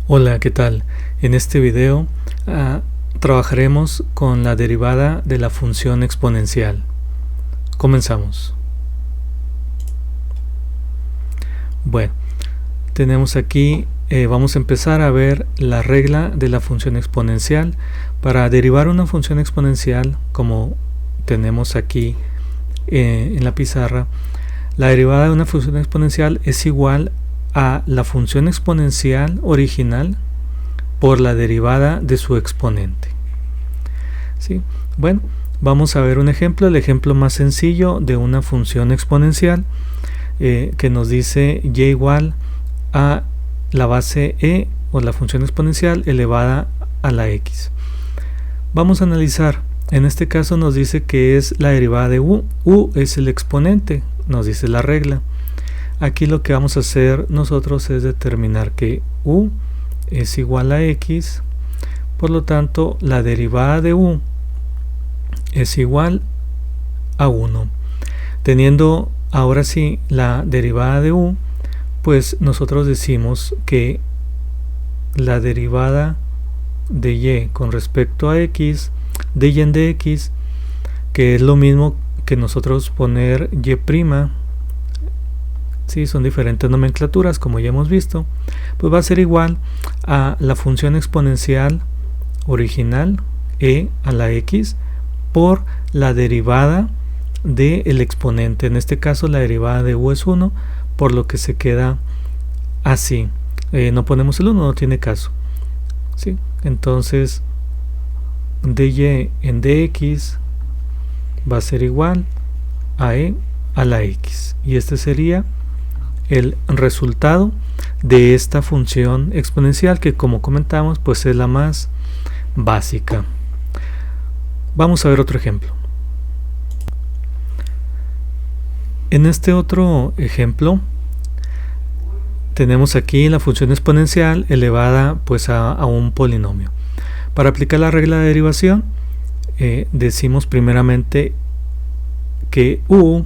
Hola, ¿qué tal? En este video trabajaremos con la derivada de la función exponencial. Comenzamos. Bueno, tenemos aquí, vamos a empezar a ver la regla de la función exponencial. Para derivar una función exponencial, como tenemos aquí en la pizarra, la derivada de una función exponencial es igual a la función exponencial original por la derivada de su exponente. ¿Sí? Bueno, vamos a ver un ejemplo, el ejemplo más sencillo de una función exponencial que nos dice y igual a la base e o la función exponencial elevada a la x. Vamos a analizar. En este caso nos dice que es la derivada de u. U es el exponente, nos dice la regla. Aquí lo que vamos a hacer nosotros es determinar que u es igual a x, por lo tanto la derivada de u es igual a 1. Teniendo ahora sí la derivada de u, pues nosotros decimos que la derivada de y con respecto a x, de y en dx, que es lo mismo que nosotros poner y', ¿sí? Son diferentes nomenclaturas como ya hemos visto, pues va a ser igual a la función exponencial original e a la x por la derivada del exponente. En este caso la derivada de u es 1, por lo que se queda así. No ponemos el 1, no tiene caso, ¿sí? Entonces dy en dx va a ser igual a e a la x, y este sería el resultado de esta función exponencial, que como comentamos pues es la más básica. Vamos a ver otro ejemplo. En este otro ejemplo tenemos aquí la función exponencial elevada pues a un polinomio. Para aplicar la regla de derivación decimos primeramente que u,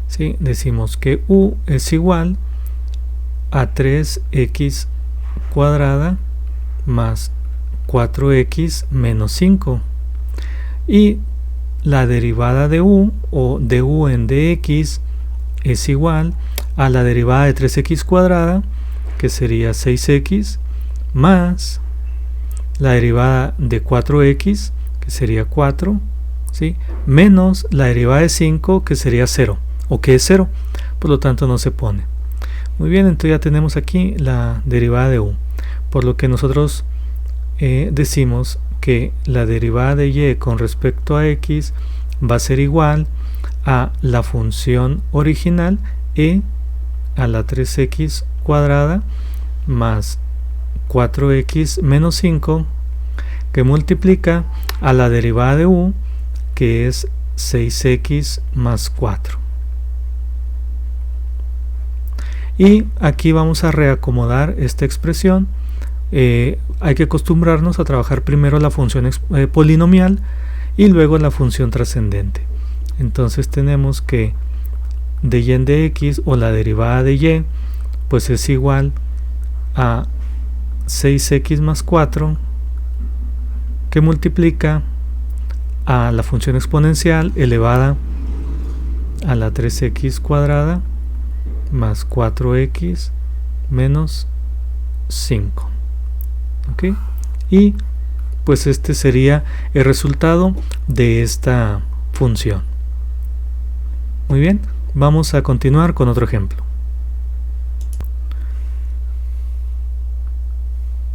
¿sí? Decimos que u es igual a 3x cuadrada más 4x menos 5, y la derivada de u o de u en dx es igual a la derivada de 3x cuadrada, que sería 6x, más la derivada de 4x, que sería 4, ¿sí? Menos la derivada de 5, que sería 0, o que es 0, por lo tanto no se pone. Muy bien, entonces ya tenemos aquí la derivada de u, por lo que nosotros decimos que la derivada de y con respecto a x va a ser igual a la función original e a la 3x cuadrada más 4x menos 5, que multiplica a la derivada de u, que es 6x más 4. Y aquí vamos a reacomodar esta expresión. Hay que acostumbrarnos a trabajar primero la función polinomial y luego la función trascendente. Entonces tenemos que dy en dx, o la derivada de y, pues es igual a 6x más 4, que multiplica a la función exponencial elevada a la 3x cuadrada más 4x menos 5. ¿Ok? Y pues este sería el resultado de esta función. Muy bien, vamos a continuar con otro ejemplo.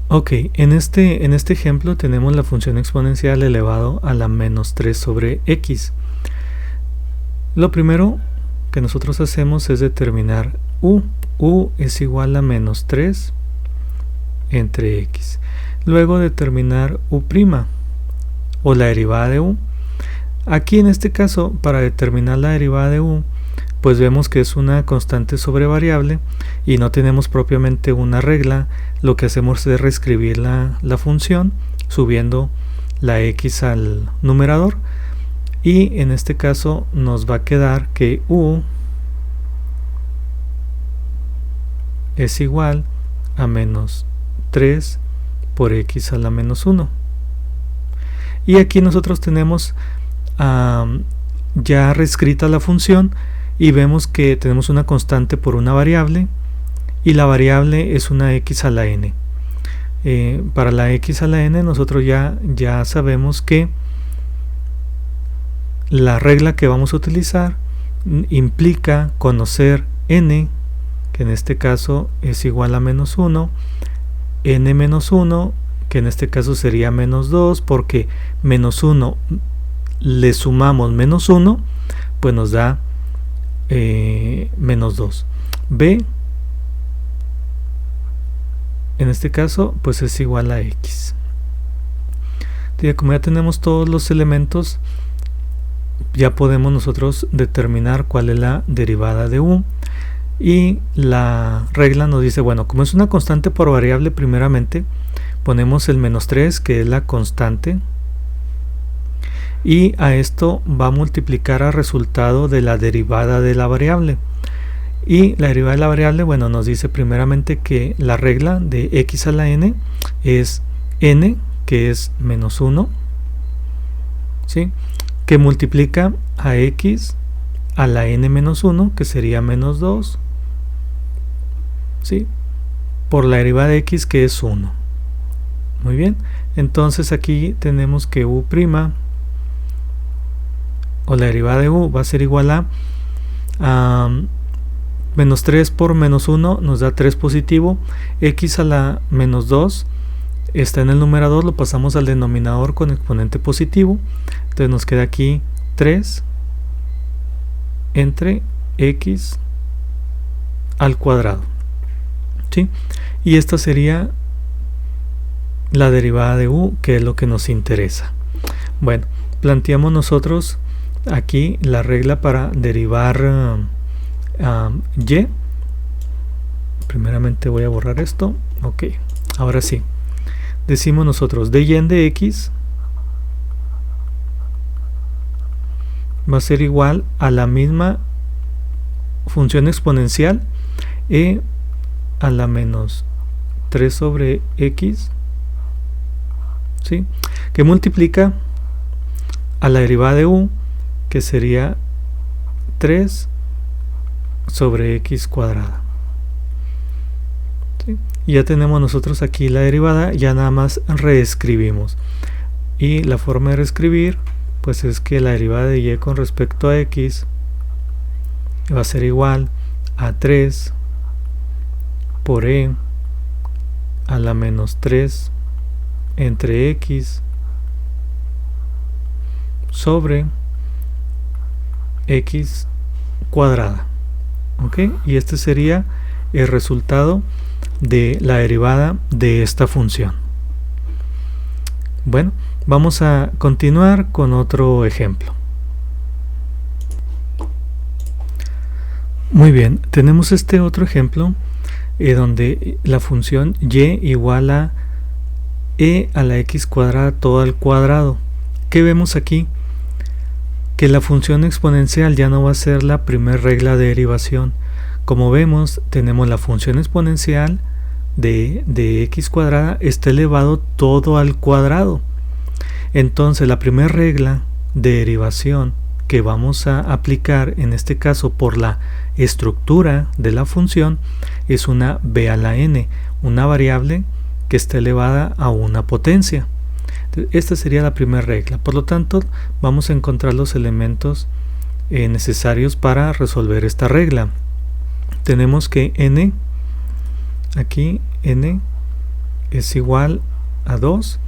Ok, en este ejemplo tenemos la función exponencial elevado a la menos 3 sobre x. Lo primero que nosotros hacemos es determinar u. U es igual a menos 3 entre x. Luego determinar u', o la derivada de u. Aquí en este caso, para determinar la derivada de u, pues vemos que es una constante sobre variable y no tenemos propiamente una regla. Lo que hacemos es reescribir la función subiendo la x al numerador, y en este caso nos va a quedar que u es igual a menos 3 por x a la menos 1. Y aquí nosotros tenemos ya reescrita la función y vemos que tenemos una constante por una variable y la variable es una x a la n. Para la x a la n nosotros ya sabemos que la regla que vamos a utilizar implica conocer n, que en este caso es igual a menos 1, n menos 1, que en este caso sería menos 2, porque menos 1 le sumamos menos 1, pues nos da menos 2. b, en este caso, pues es igual a x. Entonces, como ya tenemos todos los elementos, ya podemos nosotros determinar cuál es la derivada de u. Y la regla nos dice, bueno, como es una constante por variable, primeramente ponemos el menos 3, que es la constante, y a esto va a multiplicar al resultado de la derivada de la variable. Y la derivada de la variable, bueno, nos dice primeramente que la regla de x a la n es n, que es menos 1, ¿sí?, que multiplica a x a la n menos 1, que sería menos 2, ¿sí?, por la derivada de x, que es 1. Muy bien, entonces aquí tenemos que u', o la derivada de u, va a ser igual a menos 3 por menos 1 nos da 3 positivo, x a la menos 2 está en el numerador, lo pasamos al denominador con exponente positivo, entonces nos queda aquí 3 entre x al cuadrado, ¿sí? Y esta sería la derivada de u, que es lo que nos interesa. Bueno, planteamos nosotros aquí la regla para derivar y. Primeramente voy a borrar esto. Ok, ahora sí. Decimos nosotros de y de x va a ser igual a la misma función exponencial e a la menos 3 sobre x, ¿sí?, que multiplica a la derivada de u, que sería 3 sobre x cuadrada, ¿sí? Y ya tenemos nosotros aquí la derivada, ya nada más reescribimos, y la forma de reescribir pues es que la derivada de y con respecto a x va a ser igual a 3 por e a la menos 3 entre x sobre x cuadrada. ¿Ok? Y este sería el resultado de la derivada de esta función. Bueno, vamos a continuar con otro ejemplo. Muy bien, tenemos este otro ejemplo donde la función y igual a e a la x cuadrada todo al cuadrado. ¿Qué vemos aquí? Que la función exponencial ya no va a ser la primera regla de derivación. Como vemos, tenemos la función exponencial de x cuadrada está elevado todo al cuadrado. Entonces la primera regla de derivación que vamos a aplicar, en este caso por la estructura de la función, es una b a la n, una variable que está elevada a una potencia. Esta sería la primera regla. Por lo tanto, vamos a encontrar los elementos necesarios para resolver esta regla. Tenemos que n, aquí n es igual a 2,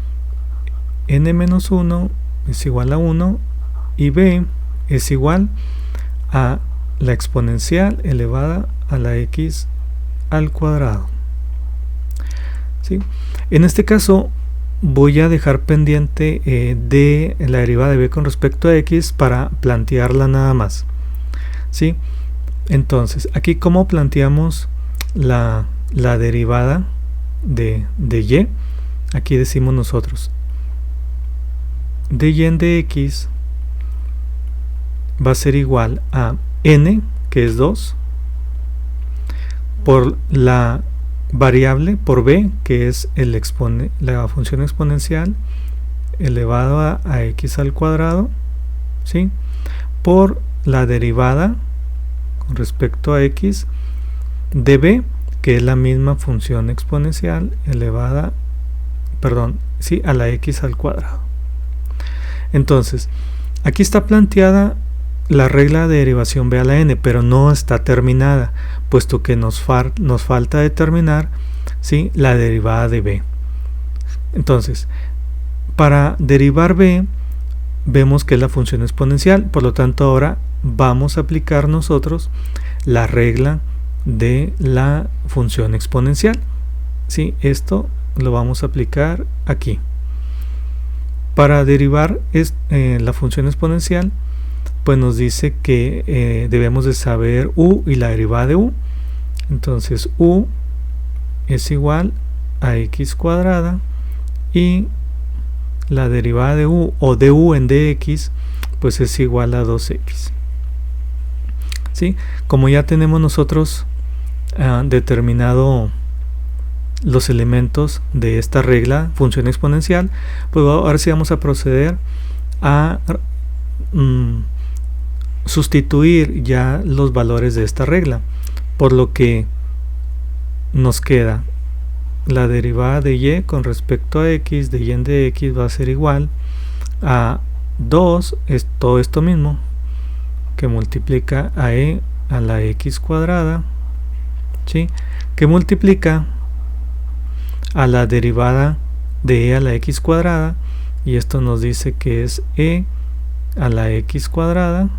n menos 1 es igual a 1 y b es igual a la exponencial elevada a la x al cuadrado. ¿Sí? En este caso voy a dejar pendiente de la derivada de b con respecto a x para plantearla nada más. ¿Sí? Entonces, aquí cómo planteamos la derivada de y. Aquí decimos nosotros de y de x va a ser igual a n, que es 2, por la variable, por b, que es la función exponencial elevado a x al cuadrado, ¿sí? Por la derivada con respecto a x de b, que es la misma función exponencial elevada, a la x al cuadrado. Entonces, aquí está planteada la regla de derivación b a la n, pero no está terminada, puesto que nos falta determinar, ¿sí?, la derivada de b. Entonces, para derivar b, vemos que es la función exponencial, por lo tanto ahora vamos a aplicar nosotros la regla de la función exponencial, ¿sí? Esto lo vamos a aplicar aquí. Para derivar la función exponencial, pues nos dice que debemos de saber u y la derivada de u. Entonces u es igual a x cuadrada y la derivada de u, o de u en dx, pues es igual a 2x. ¿Sí? Como ya tenemos nosotros determinado los elementos de esta regla, función exponencial, pues ahora sí vamos a proceder a sustituir ya los valores de esta regla, por lo que nos queda la derivada de y con respecto a x de y en dx va a ser igual a 2, es todo esto mismo, que multiplica a e a la x cuadrada, ¿sí?, que multiplica a la derivada de e a la x cuadrada, y esto nos dice que es e a la x cuadrada,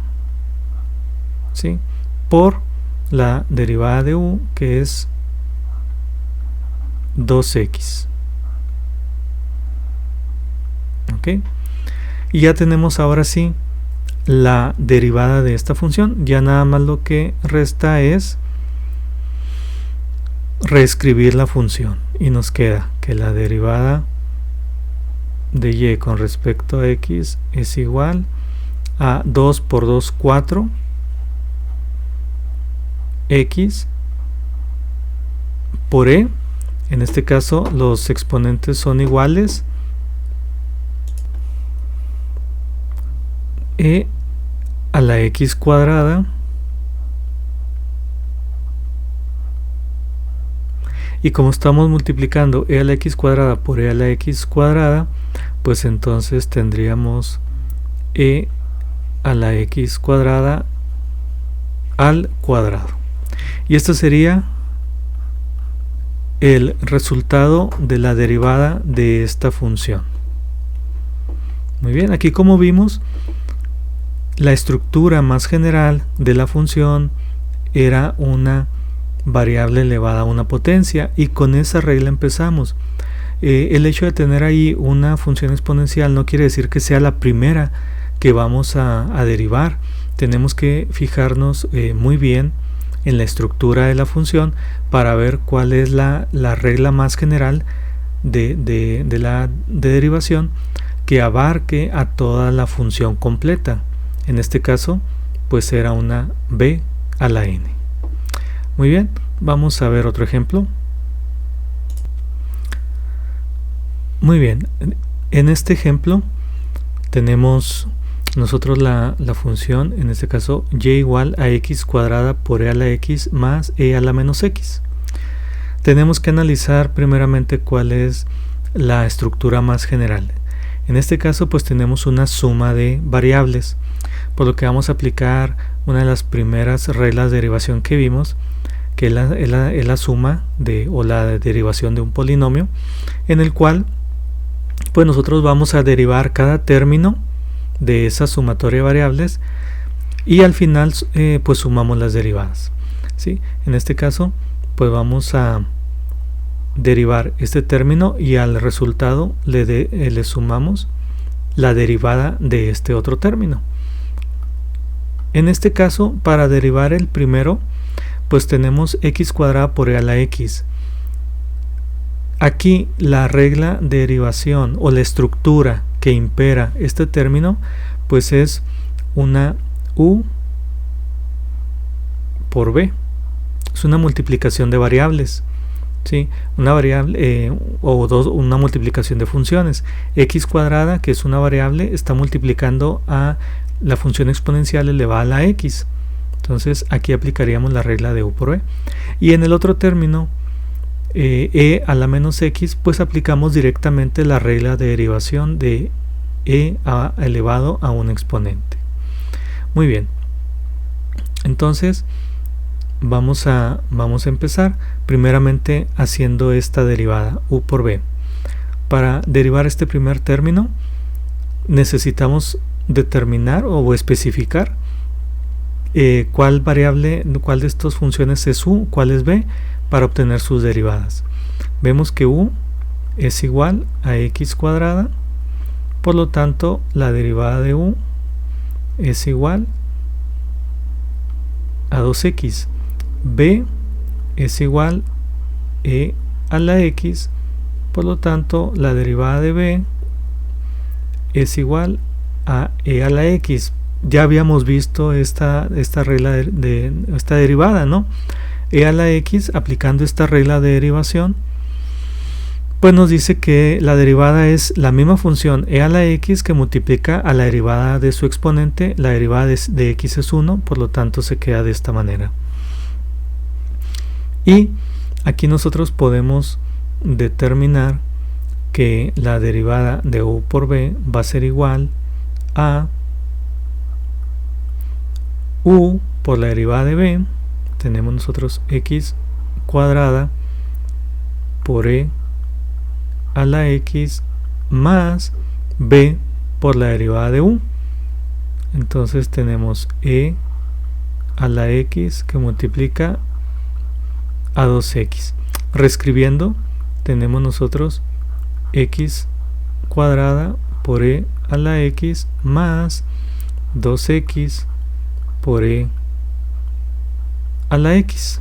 ¿sí?, por la derivada de u, que es 2x. ¿Ok? Y ya tenemos ahora sí la derivada de esta función. Ya nada más lo que resta es reescribir la función, y nos queda que la derivada de y con respecto a x es igual a 2 por 2, 4 x por e. En este caso los exponentes son iguales, e a la x cuadrada, y como estamos multiplicando e a la x cuadrada por e a la x cuadrada, pues entonces tendríamos e a la x cuadrada al cuadrado, y esto sería el resultado de la derivada de esta función. Muy bien, aquí como vimos, la estructura más general de la función era una variable elevada a una potencia, y con esa regla empezamos. El hecho de tener ahí una función exponencial no quiere decir que sea la primera que vamos a derivar. Tenemos que fijarnos muy bien en la estructura de la función para ver cuál es la regla más general de derivación que abarque a toda la función completa. En este caso pues era una b a la n. Muy bien, vamos a ver otro ejemplo. Muy bien, en este ejemplo tenemos nosotros la función, en este caso y igual a x cuadrada por e a la x más e a la menos x. Tenemos que analizar primeramente cuál es la estructura más general. En este caso pues tenemos una suma de variables, por lo que vamos a aplicar una de las primeras reglas de derivación que vimos, que es la suma o la derivación de un polinomio, en el cual pues nosotros vamos a derivar cada término de esa sumatoria de variables, y al final pues sumamos las derivadas, ¿sí? En este caso pues vamos a derivar este término y al resultado le sumamos la derivada de este otro término. En este caso, para derivar el primero, pues tenemos x cuadrada por e a la x. Aquí la regla de derivación o la estructura que impera este término pues es una u por b, es una multiplicación de variables, ¿sí? Una variable una multiplicación de funciones. X cuadrada, que es una variable, está multiplicando a la función exponencial elevada a la x. Entonces aquí aplicaríamos la regla de u por b. Y en el otro término, e a la menos x, pues aplicamos directamente la regla de derivación de e elevado a un exponente. Muy bien. Entonces vamos a empezar primeramente haciendo esta derivada u por b. Para derivar este primer término necesitamos determinar o especificar cuál variable, cuál de estas funciones es u, cuál es b, para obtener sus derivadas. Vemos que u es igual a x cuadrada, por lo tanto la derivada de u es igual a 2x. b es igual e a la x, por lo tanto la derivada de b es igual a e a la x. Ya habíamos visto esta regla de esta derivada, ¿no? E a la x, aplicando esta regla de derivación, pues nos dice que la derivada es la misma función e a la x que multiplica a la derivada de su exponente. La derivada de x es 1, por lo tanto se queda de esta manera. Y aquí nosotros podemos determinar que la derivada de u por b va a ser igual a u por la derivada de b. Tenemos nosotros x cuadrada por e a la x más b por la derivada de u. Entonces tenemos e a la x que multiplica a 2x. Reescribiendo, tenemos nosotros x cuadrada por e a la x más 2x por e a la x.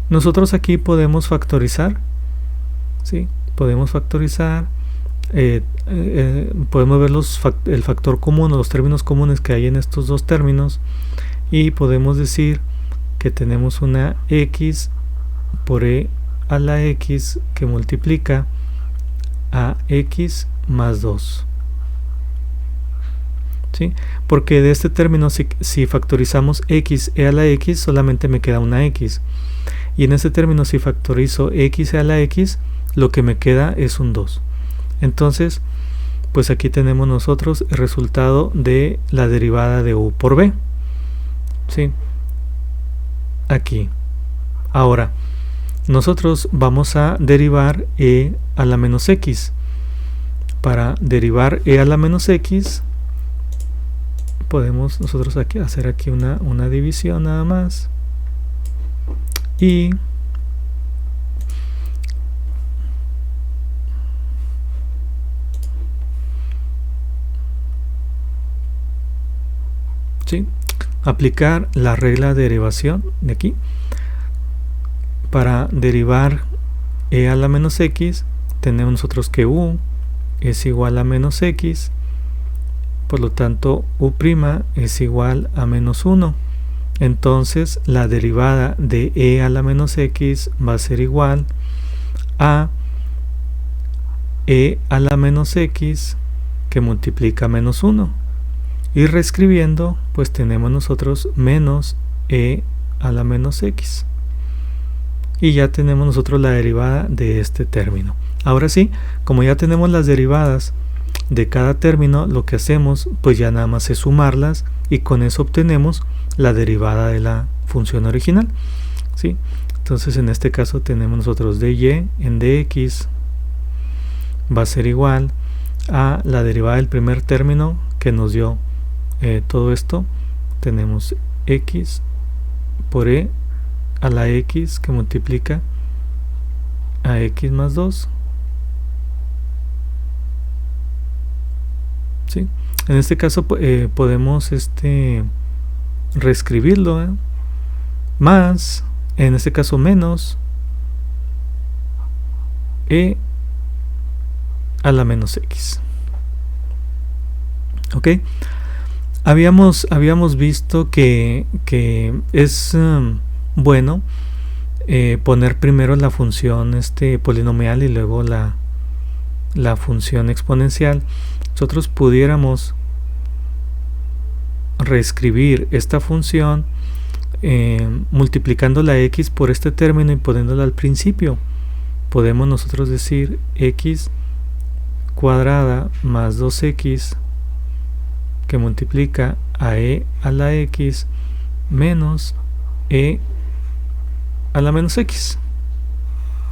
Nosotros aquí podemos factorizar, ¿sí? Podemos factorizar, podemos ver el factor común o los términos comunes que hay en estos dos términos, y podemos decir que tenemos una x por e a la x que multiplica a x más 2. ¿Sí? Porque de este término, si factorizamos x e a la x, solamente me queda una x. Y en este término, si factorizo x e a la x, lo que me queda es un 2. Entonces, pues aquí tenemos nosotros el resultado de la derivada de u por b. ¿Sí? Aquí. Ahora, nosotros vamos a derivar e a la menos x. Para derivar e a la menos x, podemos nosotros hacer aquí una división nada más. Y ¿sí? Aplicar la regla de derivación de aquí. Para derivar e a la menos x, tenemos nosotros que u es igual a menos x, por lo tanto u' es igual a menos 1. Entonces la derivada de e a la menos x va a ser igual a e a la menos x que multiplica menos 1. Y reescribiendo, pues tenemos nosotros menos e a la menos x. Y ya tenemos nosotros la derivada de este término. Ahora sí, como ya tenemos las derivadas de cada término, lo que hacemos pues ya nada más es sumarlas, y con eso obtenemos la derivada de la función original. ¿Sí? Entonces en este caso tenemos nosotros dy en dx va a ser igual a la derivada del primer término que nos dio todo esto. Tenemos x por e a la x que multiplica a x más 2. ¿Sí? En este caso podemos reescribirlo, más, en este caso menos e a la menos x. ¿Ok? Habíamos visto que es bueno poner primero la función polinomial y luego la función exponencial. Nosotros pudiéramos reescribir esta función multiplicando la x por este término y poniéndola al principio. Podemos nosotros decir x cuadrada más 2x que multiplica a e a la x menos e a la menos x,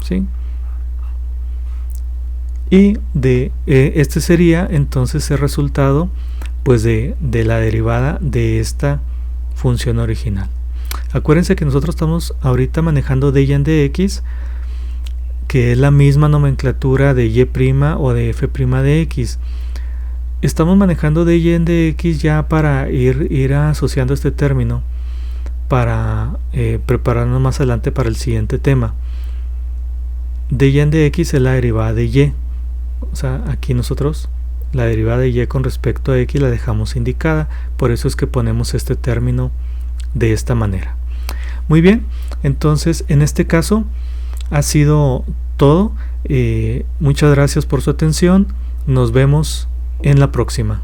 ¿sí? Y de este sería entonces el resultado pues de la derivada de esta función original. Acuérdense que nosotros estamos ahorita manejando dy en dx, que es la misma nomenclatura de y' o de f' de x. Estamos manejando dy en dx ya para ir asociando este término para prepararnos más adelante para el siguiente tema. Dy en dx es la derivada de y. O sea, aquí nosotros la derivada de y con respecto a x la dejamos indicada, por eso es que ponemos este término de esta manera. Muy bien, entonces en este caso ha sido todo. Muchas gracias por su atención. Nos vemos en la próxima.